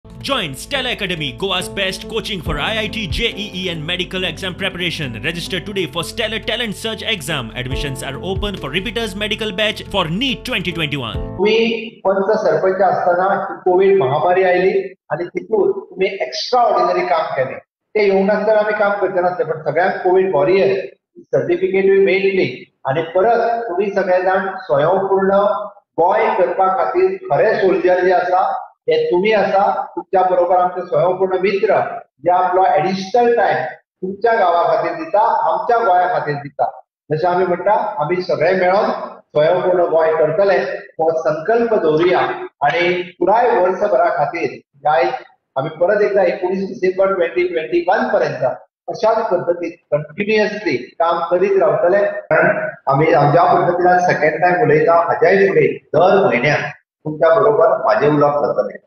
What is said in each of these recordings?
Join Stella Academy, Goa's best coaching for IIT, JEE and medical exam preparation. Register today for Stellar Talent Search exam. Admissions are open for repeaters medical batch for NEET 2021. तुम्ही पंच सरपंच असताना Covid महामारी आली आणि तिथून तुम्ही extra ordinary काम केले. ते येऊनच आम्ही काम करते नसते, पण सगळ्यांक कोविड वॉरियर सर्टिफिकेट मेळिल्ली आणि परत तुम्ही सगळेजण स्वयंपूर्ण गोय करपा खातीर खरे सोल्जर जे आसा हे तुम्ही आसा. तुमच्या बरोबर आमचे स्वयंपूर्ण मित्र जे आपलो एडिशनल टाइम तुमच्या गावा खातीर दिता, आमच्या गोया खातीर दिता. जशें आमी म्हणटा आमी सगळे मेळून स्वयंपूर्ण गोय करतले हो संकल्प दवरुया आणि पुराय वर्षभरा खातीर आम्ही परत एकदा 19 डिसेंबर 2021 पर्यंत अशाच पद्धतीत कंटिन्युअसली काम करीत रावतले. कारण आम्ही ज्या पद्धतीने सेकंड टाइम उलयता हाच्याय फुडें दर म्हयन्याक तुमच्या बरोबर माझे उलोवप जातले.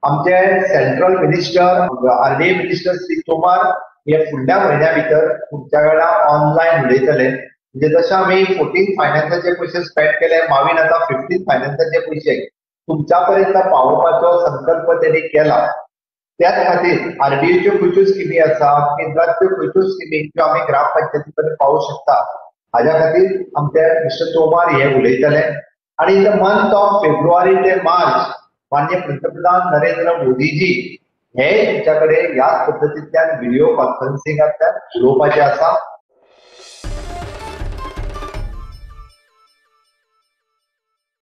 आमचे central minister RDA minister Shri तोमार हे फुडल्या म्हयन्या भितर तुमच्या वेळा ऑनलायन उलयतले. म्हणजे जशें आमी 14 फायनान्साचे पयशे स्पेंड केले, मागीर आता 15 फायनान्साचे पयशे तुमच्या पर्यंत पावोवपाचो संकल्प त्यांनी केला. त्याच खातीर आरडीएच्यो खंयच्यो स्किमी आसा, केंद्राच्यो खंयच्यो स्किमी ज्यो आमी ग्रामपंचायती पर्यंत पावोवंक शकता, हाज्या खातीर आमचे मिस्टर तोमार हे उलयतले. आणि in the month of February ते मार्च माननीय पंतप्रधान नरेंद्र मोदीजी हे तुमच्याकडे ह्याच पद्धतींतल्यान व्हिडिओ कॉन्फरन्सिंगांतल्यान उलोवपाचे आसा.